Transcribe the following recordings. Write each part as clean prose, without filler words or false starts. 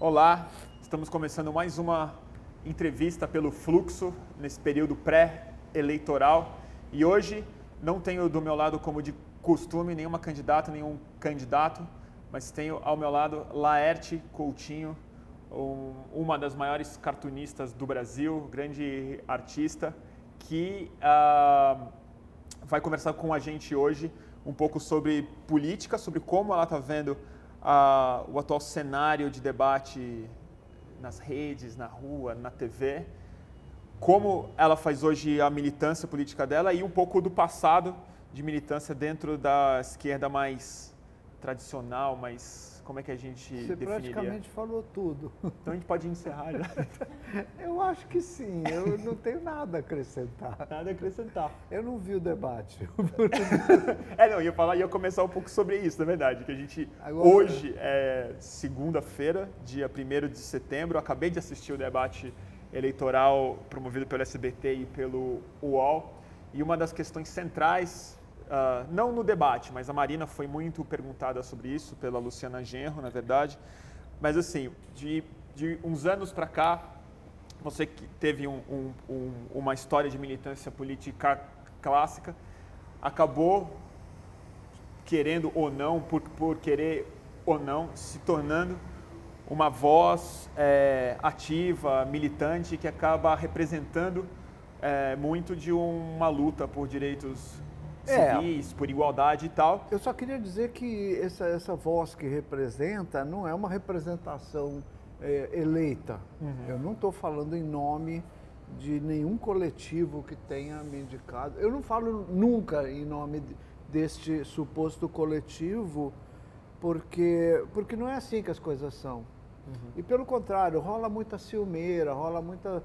Olá, estamos começando mais uma entrevista pelo Fluxo nesse período pré-eleitoral e hoje não tenho do meu lado, como de costume, nenhuma candidata, nenhum candidato, mas tenho ao meu lado Laerte Coutinho, uma das maiores cartunistas do Brasil, grande artista, que vai conversar com a gente hoje um pouco sobre política, sobre como ela está vendo o atual cenário de debate nas redes, na rua, na TV, como ela faz hoje a militância política dela e um pouco do passado de militância dentro da esquerda mais tradicional, mais... Como é que a gente definiria? Você praticamente falou tudo. Então a gente pode encerrar já. Eu acho que sim, eu não tenho nada a acrescentar. Nada a acrescentar. Eu não vi o debate. Não, ia começar um pouco sobre isso, na verdade, que a gente, Agora, hoje é segunda-feira, dia 1º de setembro, eu acabei de assistir o debate eleitoral promovido pelo SBT e pelo UOL, e uma das questões centrais, não no debate, mas a Marina foi muito perguntada sobre isso, pela Luciana Genro, na verdade, mas assim, de uns anos para cá, você que teve uma história de militância política clássica, acabou, querendo ou não, por querer ou não, se tornando uma voz ativa, militante, que acaba representando muito de uma luta por direitos civis, por igualdade e tal. Eu só queria dizer que essa voz que representa não é uma representação eleita. Uhum. Eu não estou falando em nome de nenhum coletivo que tenha me indicado. Eu não falo nunca em nome deste suposto coletivo, porque não é assim que as coisas são. Uhum. E pelo contrário, rola muita ciumeira, rola muita...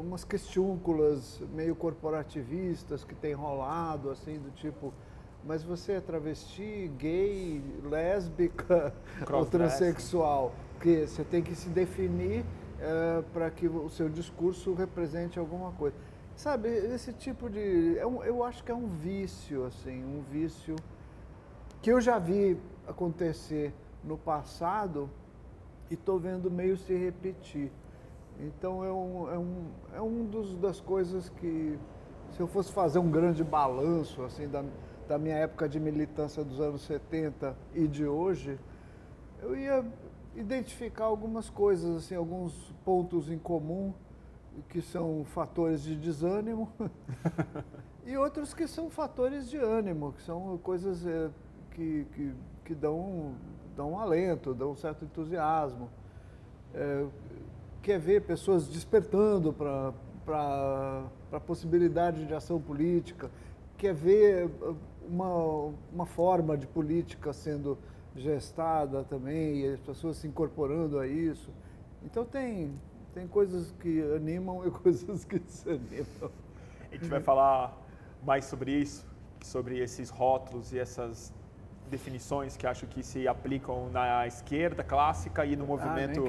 umas questiúnculas meio corporativistas que tem rolado, assim, do tipo, mas você é travesti, gay, lésbica ou transexual? Porque você tem que se definir para que o seu discurso represente alguma coisa. Sabe, esse tipo de... eu acho que é um vício, assim, um vício que eu já vi acontecer no passado e estou vendo meio se repetir. Então é um das coisas que, se eu fosse fazer um grande balanço assim, da minha época de militância dos anos 70 e de hoje, eu ia identificar algumas coisas, assim, alguns pontos em comum, que são fatores de desânimo, e outros que são fatores de ânimo, que são coisas que dão um alento, dão um certo entusiasmo. Quer ver pessoas despertando para a possibilidade de ação política, quer ver uma forma de política sendo gestada também, e as pessoas se incorporando a isso. Então tem coisas que animam e coisas que desanimam. A gente vai falar mais sobre isso, sobre esses rótulos e essas definições que acho que se aplicam na esquerda clássica e no movimento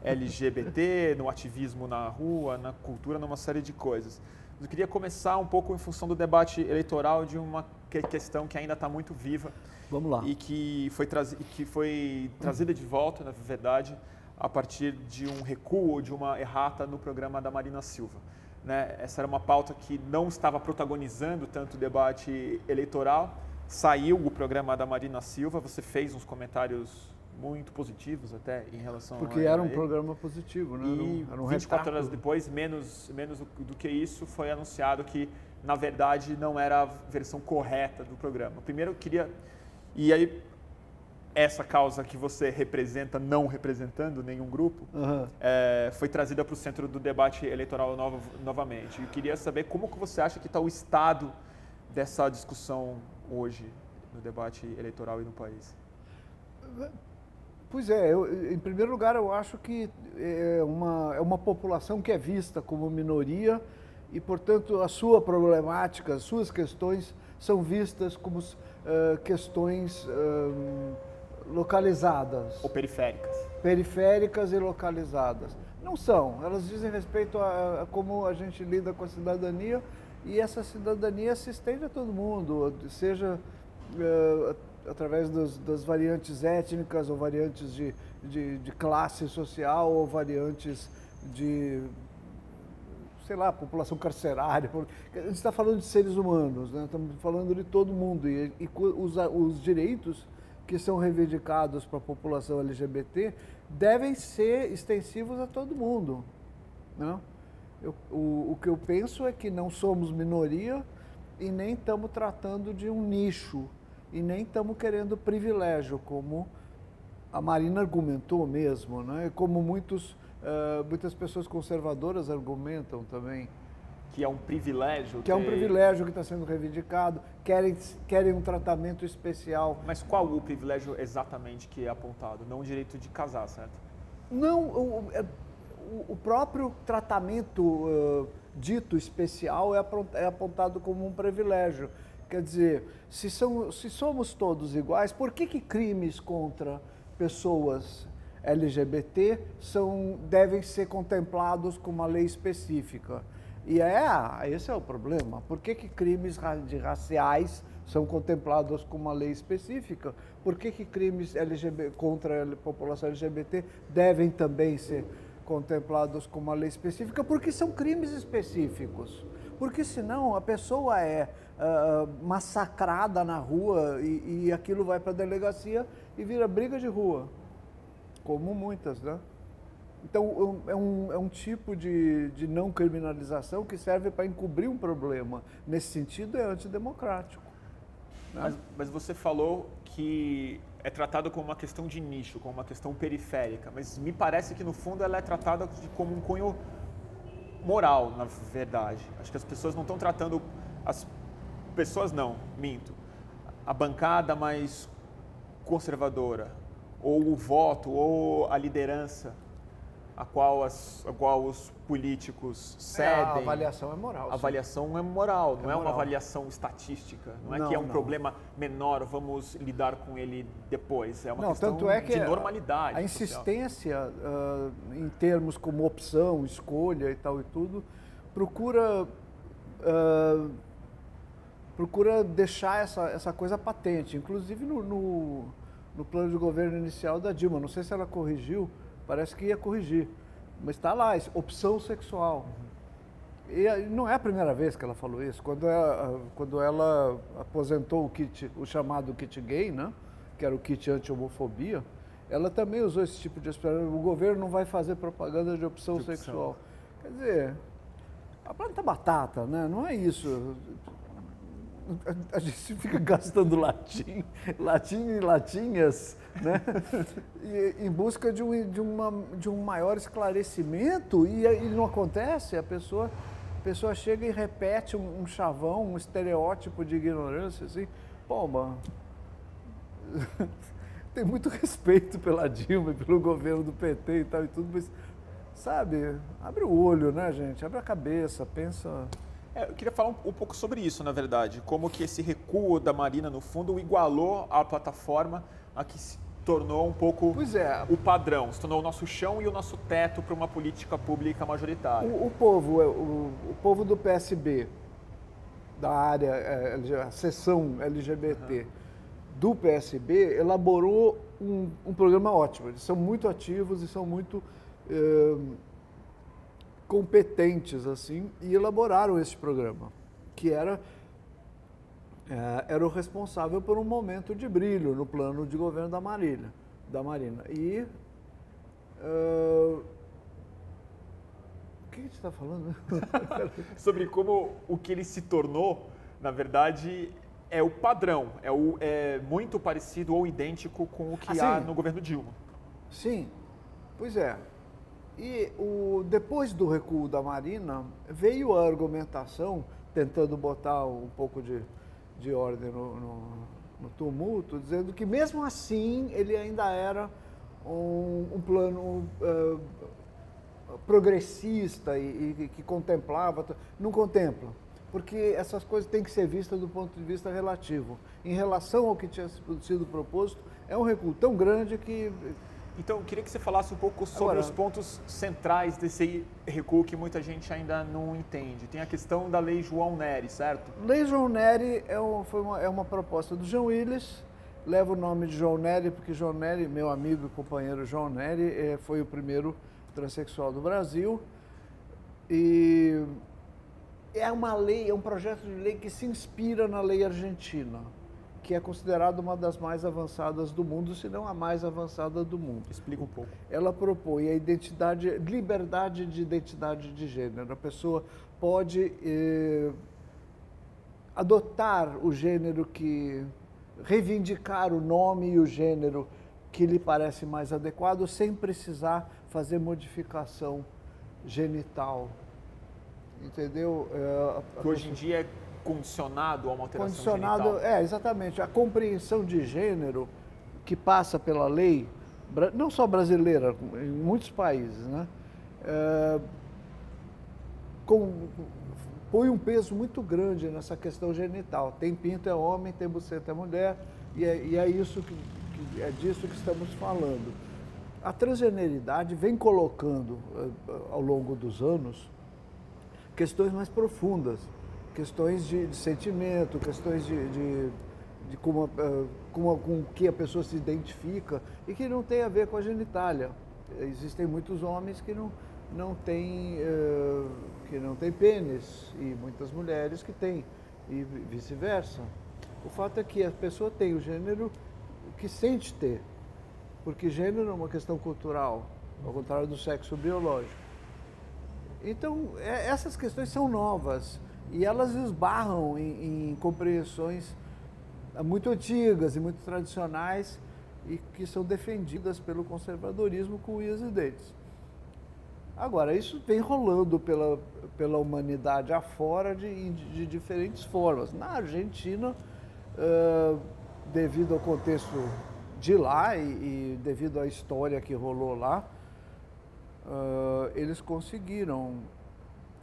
LGBT, no ativismo na rua, na cultura, numa série de coisas. Eu queria começar um pouco em função do debate eleitoral de uma questão que ainda está muito viva. Vamos lá. E que foi trazida de volta, na verdade, a partir de um recuo ou de uma errata no programa da Marina Silva. Né? Essa era uma pauta que não estava protagonizando tanto o debate eleitoral. Saiu o programa da Marina Silva, você fez uns comentários muito positivos até em relação Porque era um programa positivo, né? E era um 24 horas depois, menos do que isso, foi anunciado que, na verdade, não era a versão correta do programa. Primeiro, eu queria... E aí, essa causa que você representa, não representando nenhum grupo, foi trazida para o centro do debate eleitoral novamente. Eu queria saber como que você acha que está o estado dessa discussão hoje no debate eleitoral e no país. Pois é, em primeiro lugar eu acho que é uma população que é vista como minoria e, portanto, a sua problemática, as suas questões são vistas como questões localizadas. Ou periféricas. Periféricas e localizadas. Não são, elas dizem respeito a como a gente lida com a cidadania, e essa cidadania se estende a todo mundo, seja através das variantes étnicas, ou variantes de classe social, ou variantes de, sei lá, população carcerária. A gente está falando de seres humanos, né? Estamos falando de todo mundo. E os direitos que são reivindicados para a população LGBT devem ser extensivos a todo mundo, né? O que eu penso é que não somos minoria e nem estamos tratando de um nicho e nem estamos querendo privilégio, como a Marina argumentou mesmo, né? Como muitas pessoas conservadoras argumentam também. Que é um privilégio? Que é um privilégio que está sendo reivindicado, querem um tratamento especial. Mas qual o privilégio exatamente que é apontado? Não o direito de casar, certo? Não, o próprio tratamento dito especial é apontado como um privilégio. Quer dizer, se somos todos iguais, por que crimes contra pessoas LGBT devem ser contemplados com uma lei específica? E esse é o problema. Por que crimes raciais são contemplados com uma lei específica? Por que crimes contra a população LGBT devem também ser contemplados com uma lei específica? Porque são crimes específicos. Porque senão a pessoa é massacrada na rua e aquilo vai para a delegacia e vira briga de rua, como muitas, né? Então é um tipo de não criminalização que serve para encobrir um problema. Nesse sentido é antidemocrático, né? Mas você falou que é tratado como uma questão de nicho, como uma questão periférica, mas me parece que no fundo ela é tratada como um cunho moral, na verdade. Acho que as pessoas não estão tratando, minto, a bancada mais conservadora, ou o voto, ou a liderança a qual os políticos cedem. A avaliação é moral. A avaliação é moral, não é uma avaliação estatística. Não é que é um problema menor, vamos lidar com ele depois. É uma questão de normalidade. A insistência em termos como opção, escolha e tal e tudo, procura deixar essa coisa patente. Inclusive no plano de governo inicial da Dilma. Não sei se ela corrigiu, parece que ia corrigir, mas está lá, opção sexual. E não é a primeira vez que ela falou isso. Quando ela aposentou o chamado kit gay, né, que era o kit anti-homofobia, ela também usou esse tipo de expressão. O governo não vai fazer propaganda de opção sexual. Quer dizer, a planta batata, né? Não é isso. A gente fica gastando latim e latinhas, né? Em busca de um maior esclarecimento e não acontece. A pessoa chega e repete um chavão, um estereótipo de ignorância, assim. Pô, tem muito respeito pela Dilma e pelo governo do PT e tal e tudo, mas, sabe, abre o olho, né, gente? Abre a cabeça, pensa... Eu queria falar um pouco sobre isso, na verdade. Como que esse recuo da Marina, no fundo, igualou a plataforma a que se tornou um pouco o padrão. Se tornou o nosso chão e o nosso teto para uma política pública majoritária. O povo do PSB, da área, a seção LGBT do PSB, elaborou um programa ótimo. Eles são muito ativos e são muito... competentes, assim, e elaboraram esse programa, que era o responsável por um momento de brilho no plano de governo da Marina. E... o que a gente está falando? Sobre como o que ele se tornou, na verdade, é o padrão, é muito parecido ou idêntico com o que há no governo Dilma. Sim, pois é. E depois do recuo da Marina, veio a argumentação, tentando botar um pouco de ordem no tumulto, dizendo que mesmo assim ele ainda era um plano progressista e que contemplava. Não contempla, porque essas coisas têm que ser vistas do ponto de vista relativo. Em relação ao que tinha sido proposto, é um recuo tão grande que... Então, eu queria que você falasse um pouco sobre os pontos centrais desse recuo que muita gente ainda não entende. Tem a questão da Lei João Nery, certo? Lei João Nery é uma proposta do Jean Willis leva o nome de João Nery, porque João Nery, meu amigo e companheiro João Nery, foi o primeiro transexual do Brasil. E é uma lei, é um projeto de lei que se inspira na lei argentina, que é considerada uma das mais avançadas do mundo, se não a mais avançada do mundo. Explica um pouco. Ela propõe a liberdade de identidade de gênero. A pessoa pode adotar o gênero reivindicar o nome e o gênero que lhe parece mais adequado, sem precisar fazer modificação genital. Entendeu? Que hoje em dia é condicionado a uma alteração genital. Exatamente. A compreensão de gênero que passa pela lei, não só brasileira, em muitos países, né? Põe um peso muito grande nessa questão genital. Tem pinto é homem, tem buceta é mulher, e é disso que estamos falando. A transgeneridade vem colocando, ao longo dos anos, questões mais profundas, questões de sentimento, questões de com que a pessoa se identifica e que não tem a ver com a genitália. Existem muitos homens que não têm pênis e muitas mulheres que têm, e vice-versa. O fato é que a pessoa tem o gênero que sente ter, porque gênero é uma questão cultural, ao contrário do sexo biológico. Então, essas questões são novas e elas esbarram em compreensões muito antigas e muito tradicionais e que são defendidas pelo conservadorismo com unhas e dentes. Agora, isso vem rolando pela humanidade afora de diferentes formas. Na Argentina, devido ao contexto de lá e devido à história que rolou lá, eles conseguiram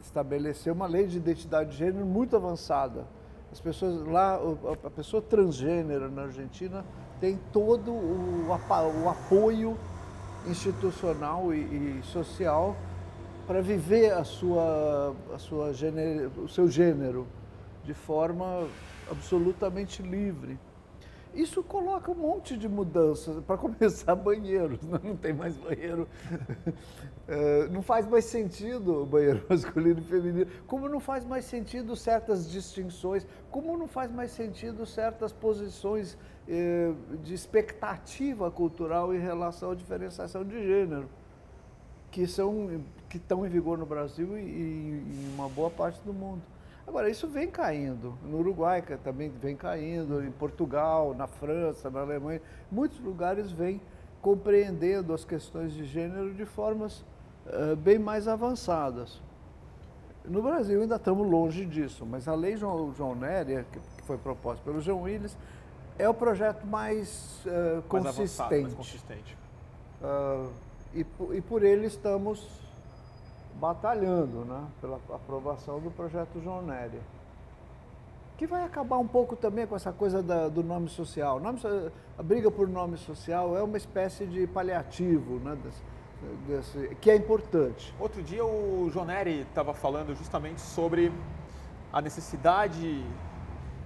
estabelecer uma lei de identidade de gênero muito avançada. As pessoas lá, a pessoa transgênero na Argentina tem todo o apoio institucional e social para viver o seu gênero de forma absolutamente livre. Isso coloca um monte de mudanças. Para começar, banheiros. Não tem mais banheiro. Não faz mais sentido o banheiro masculino e feminino. Como não faz mais sentido certas distinções. Como não faz mais sentido certas posições de expectativa cultural em relação à diferenciação de gênero, que estão em vigor no Brasil e em uma boa parte do mundo. Agora, isso vem caindo. No Uruguai também vem caindo, em Portugal, na França, na Alemanha. Muitos lugares vêm compreendendo as questões de gênero de formas bem mais avançadas. No Brasil ainda estamos longe disso, mas a Lei João Nery, que foi proposta pelo Jean Willis, é o projeto mais consistente. Avançado, mais consistente. E por ele estamos batalhando, né, pela aprovação do projeto João Nery, que vai acabar um pouco também com essa coisa do nome social. A briga por nome social é uma espécie de paliativo, né, que é importante. Outro dia o João Nery estava falando justamente sobre a necessidade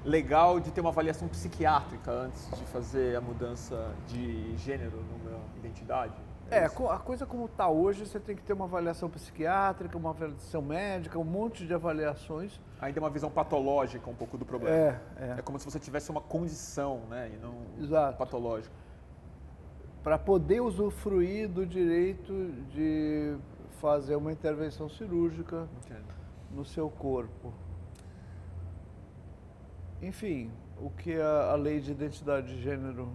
legal de ter uma avaliação psiquiátrica antes de fazer a mudança de gênero numa identidade. A coisa como está hoje, você tem que ter uma avaliação psiquiátrica, uma avaliação médica, um monte de avaliações. Ainda é uma visão patológica um pouco do problema. É como se você tivesse uma condição, né, e não patológica. Para poder usufruir do direito de fazer uma intervenção cirúrgica no seu corpo. Enfim, o que a Lei de Identidade de Gênero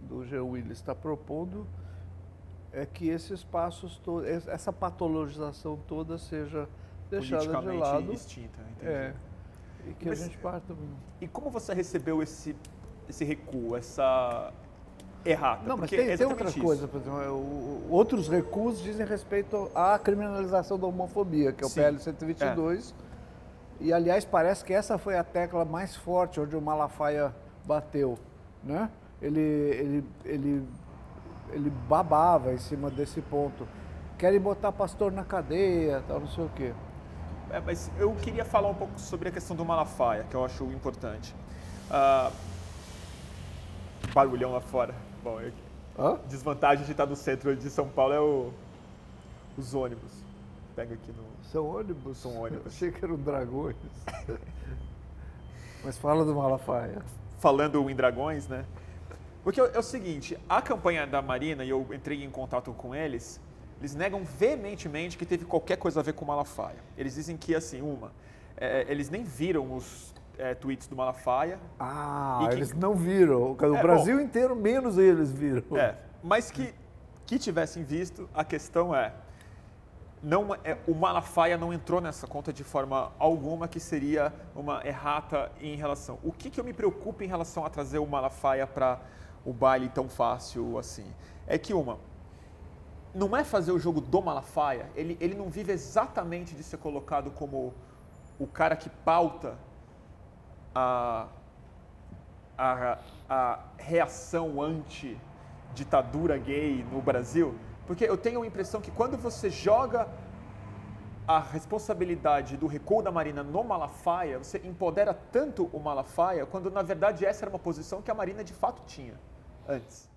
do Jean Willis está propondo é que esses passos, essa patologização toda seja deixada de lado. Extinta, entendi. E que a gente parta... E como você recebeu esse recuo, essa errata? Não, mas tem outra coisa, por exemplo, outros recuos dizem respeito à criminalização da homofobia, que é o PL 122. E, aliás, parece que essa foi a tecla mais forte onde o Malafaia bateu, né? Ele babava em cima desse ponto. Querem botar pastor na cadeia, tal, não sei o quê. Mas eu queria falar um pouco sobre a questão do Malafaia, que eu acho importante. barulhão lá fora. Bom, desvantagem de estar no centro de São Paulo é os ônibus. Pega aqui no... São ônibus? São ônibus. Achei que eram dragões. Mas fala do Malafaia. Falando em dragões, né? Porque é o seguinte, a campanha da Marina, e eu entrei em contato com eles negam veementemente que teve qualquer coisa a ver com o Malafaia. Eles dizem que, assim, eles nem viram os tweets do Malafaia. Eles não viram. O Brasil inteiro, menos eles viram. Mas que tivessem visto, a questão o Malafaia não entrou nessa conta de forma alguma, que seria uma errata em relação... O que eu me preocupo em relação a trazer o Malafaia para o baile tão fácil assim? É que não é fazer o jogo do Malafaia, ele não vive exatamente de ser colocado como o cara que pauta a reação anti-ditadura gay no Brasil, porque eu tenho a impressão que quando você joga a responsabilidade do recuo da Marina no Malafaia, você empodera tanto o Malafaia, quando na verdade essa era uma posição que a Marina de fato tinha antes.